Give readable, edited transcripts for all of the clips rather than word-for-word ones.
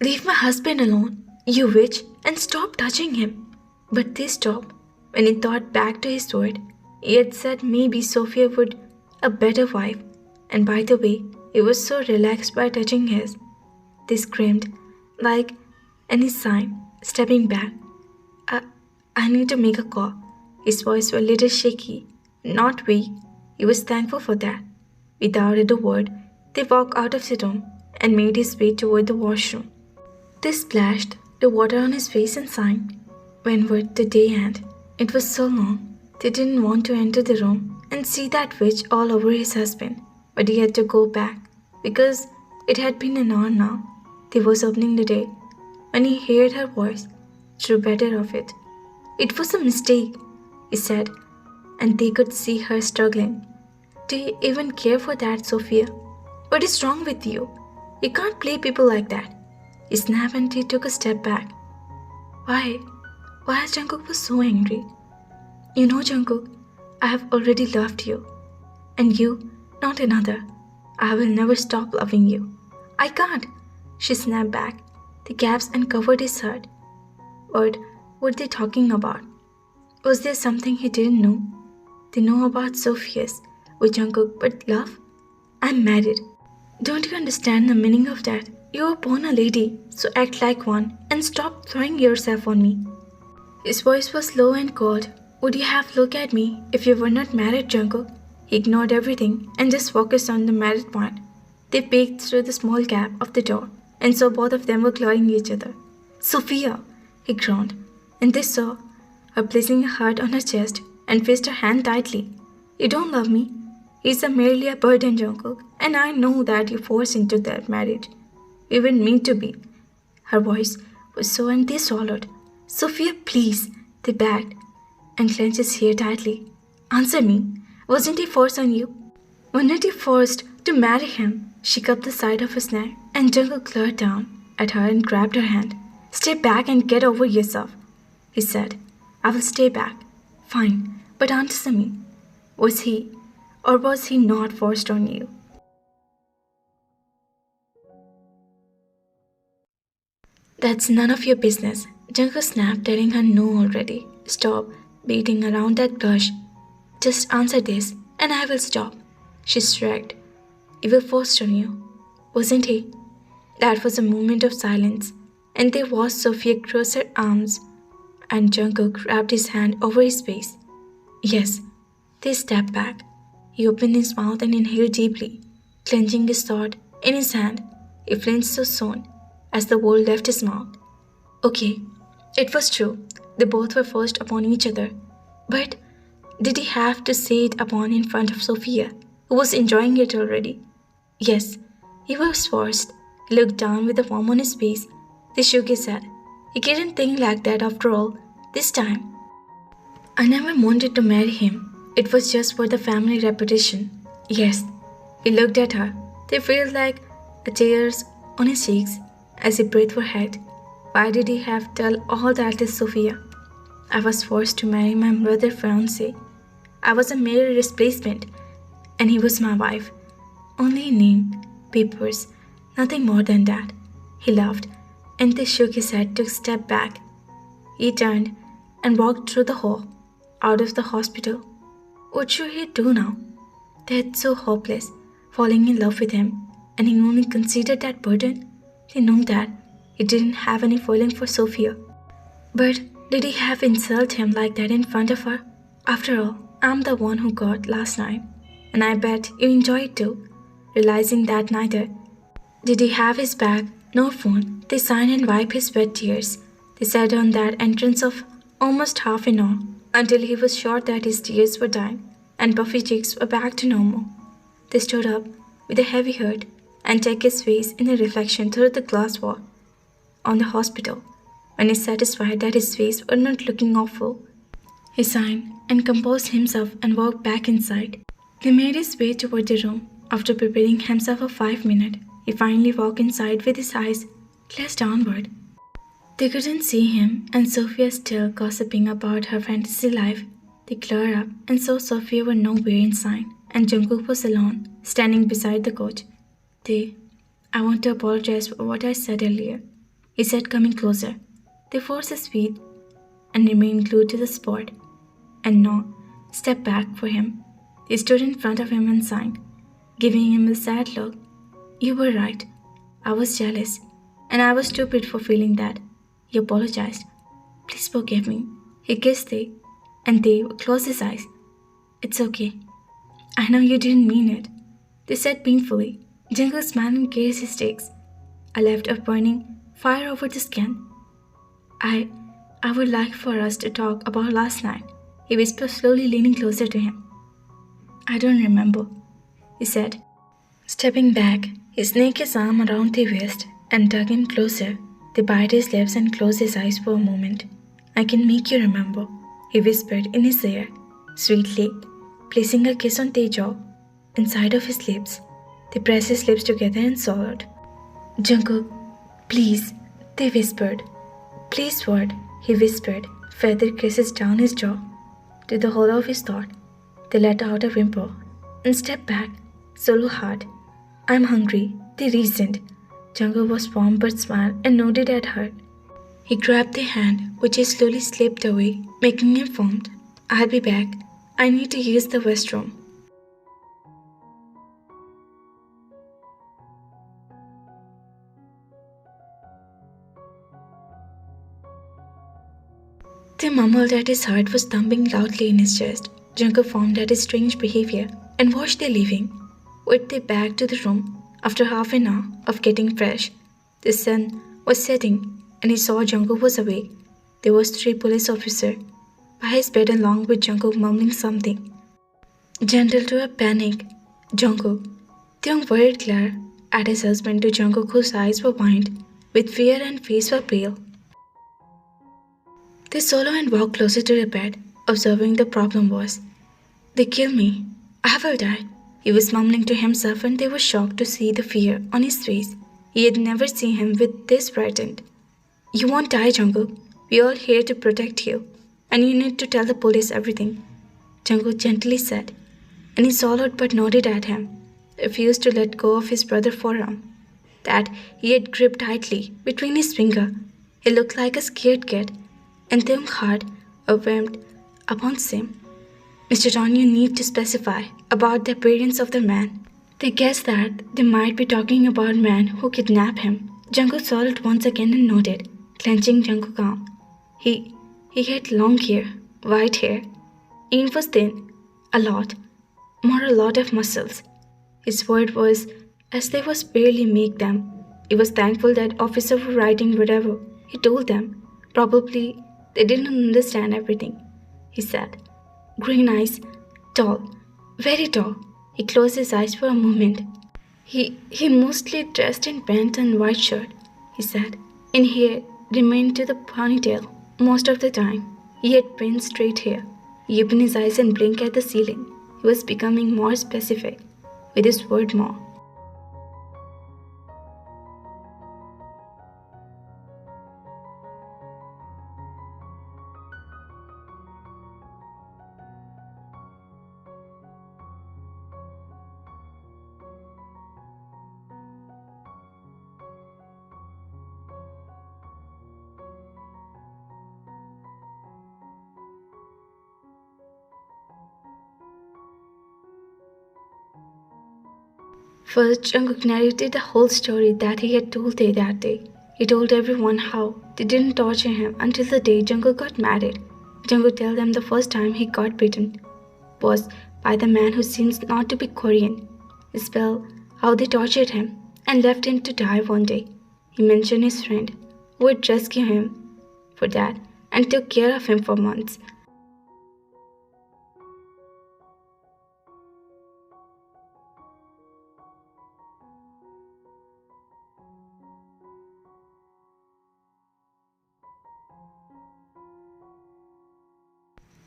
Leave my husband alone, you witch, and stop touching him. But they stopped when he thought back to his word. He had said maybe Sophia would a better wife, and by the way, he was so relaxed by touching his. They screamed, like any sign, stepping back. I, I need to make a call. His voice was a little shaky, not weak. He was thankful for that. Without a word, they walked out of the room and made his way toward the washroom. They splashed the water on his face and sighed. When would the day end? It was so long. They didn't want to enter the room and see that witch all over his husband, but he had to go back because it had been an hour now. They was opening the day when he heard her voice, drew better of it. It was a mistake, he said, and they could see her struggling. Do you even care for that, Sophia? What is wrong with you? You can't play people like that. He snapped and he took a step back. Why? Why Jungkook was so angry? You know, Jungkook, I have already loved you. And you, not another. I will never stop loving you. I can't. She snapped back, the gaps and covered his heart. What were they talking about? Was there something he didn't know? They know about Sophia's with Jungkook, but love? I'm married. Don't you understand the meaning of that? You were born a lady, so act like one and stop throwing yourself on me. His voice was low and cold. Would you have looked at me if you were not married, Jungkook? He ignored everything and just focused on the married point. They peeked through the small gap of the door and saw both of them were glaring at each other. Sophia, he groaned, and they saw her placing a heart on her chest and fixed her hand tightly. You don't love me. He's merely a burden, Jungkook, and I know that you forced into that marriage. We weren't meant to be. Her voice was so and they swallowed. Sophia, please, they begged, and clenched his hair tightly. Answer me. Wasn't he forced on you? Wasn't he forced to marry him? She cupped the side of his neck, and Jungkook glared down at her and grabbed her hand. Stay back and get over yourself, he said. I will stay back. Fine, but answer me. Was he or was he not forced on you? That's none of your business. Jungkook snapped, telling her no already. Stop beating around that bush. Just answer this, and I will stop. She shrugged. He was forced on you, wasn't he? That was a moment of silence, and they watched Sophia cross her arms, and Jungkook wrapped his hand over his face. Yes, they stepped back. He opened his mouth and inhaled deeply, clenching his sword in his hand. He flinched so soon as the word left his mouth. Okay, it was true. They both were forced upon each other. But did he have to say it upon in front of Sophia, who was enjoying it already? Yes, he was forced. He looked down with a worm on his face. They shook his head. He didn't think like that after all, this time. I never wanted to marry him. It was just for the family reputation. Yes, he looked at her. They felt like tears on his cheeks as he breathed her head. Why did he have to tell all that to Sophia? I was forced to marry my brother's fiancé. I was a mere replacement, and he was my wife. Only name, papers, nothing more than that. He laughed, and they shook his head to step back. He turned and walked through the hall, out of the hospital. What should he do now? They were so hopeless, falling in love with him, and he only considered that burden. They knew that he didn't have any feeling for Sophia. But did he have insulted him like that in front of her? After all, I'm the one who got last night, and I bet you enjoyed it too. Realizing that neither did he have his bag nor phone, they signed and wiped his wet tears. They sat on that entrance of almost half an hour until he was sure that his tears were dying and puffy cheeks were back to normal. They stood up with a heavy heart and checked his face in a reflection through the glass wall on the hospital. When he satisfied that his face was not looking awful, he sighed and composed himself and walked back inside. He made his way toward the room. After preparing himself for 5 minutes, he finally walked inside with his eyes glanced downward. They couldn't see him, and Sofia still gossiping about her fantasy life. They glared up and saw Sofia were nowhere in sight, and Jungkook was alone, standing beside the couch. I want to apologize for what I said earlier. he said, coming closer. They forced his feet and remained glued to the spot. And now, stepped back for him. He stood in front of him and signed, giving him a sad look. You were right. I was jealous, and I was stupid for feeling that. He apologized. Please forgive me. He kissed Tae, and Tae closed his eyes. It's okay. I know you didn't mean it, they said painfully. Jungkook smiled and gazed his stakes. I left a burning fire over the skin. I would like for us to talk about last night, he whispered, slowly leaning closer to him. I don't remember, he said. Stepping back, he snaked his arm around the waist and dug in closer. They bit his lips and closed his eyes for a moment. I can make you remember, he whispered in his ear, sweetly, placing a kiss on Tae's jaw, inside of his lips. They pressed his lips together and swallowed. Jungkook, please, they whispered. Please what? He whispered, further kisses down his jaw. To the hollow of his throat, they let out a whimper and stepped back, solo hard. I'm hungry, they reasoned. Jungkook was warm but smiled and nodded at her. He grabbed the hand, which he slowly slipped away, making him formed. I'll be back. I need to use the restroom. They mumbled that his heart was thumping loudly in his chest. Jungkook found at his strange behavior and watched their leaving. With they back to the room, after half an hour of getting fresh, the sun was setting and he saw Jungkook was awake. There was 3 police officers by his bed along with Jungkook mumbling something. Gentle to a panic, Jungkook. Taeyong worried glared at his husband to Jungkook, whose eyes were wide with fear and face were pale. They solo and walked closer to the bed, observing the problem was. They kill me. I will die. He was mumbling to himself and they were shocked to see the fear on his face. He had never seen him with this frightened. You won't die, Jungkook. We're all here to protect you. And you need to tell the police everything, Jungkook gently said. And he swallowed but nodded at him, refused to let go of his brother's forearm, that he had gripped tightly between his fingers. He looked like a scared kid, and Taeyong's heart overwhelmed upon him. Mr. Don, you need to specify about the appearance of the man. They guessed that they might be talking about man who kidnapped him. Jungkook swallowed once again and nodded, clenching Jungkook's arm. He had long hair, white hair. It was thin, a lot of muscles. His word was as they was barely make them. He was thankful that officers were writing whatever he told them. Probably they didn't understand everything, he said. Green eyes, tall, very tall. He closed his eyes for a moment. He mostly dressed in pants and white shirt, he said, and hair remained to the ponytail most of the time. He had thin straight hair. He opened his eyes and blinked at the ceiling. He was becoming more specific with his word more. First, Jungkook narrated the whole story that he had told Tae that day. He told everyone how they didn't torture him until the day Jungkook got married. Jungkook told them the first time he got bitten was by the man who seems not to be Korean. He spelled how they tortured him and left him to die one day. He mentioned his friend who had rescued him for that and took care of him for months.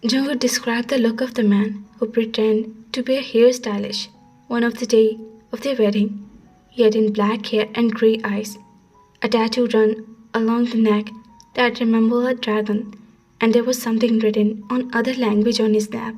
Jungkook described the look of the man who pretended to be a hairstylist. One of the day of their wedding, he had in black hair and grey eyes, a tattoo run along the neck that resembled a dragon, and there was something written on other language on his neck.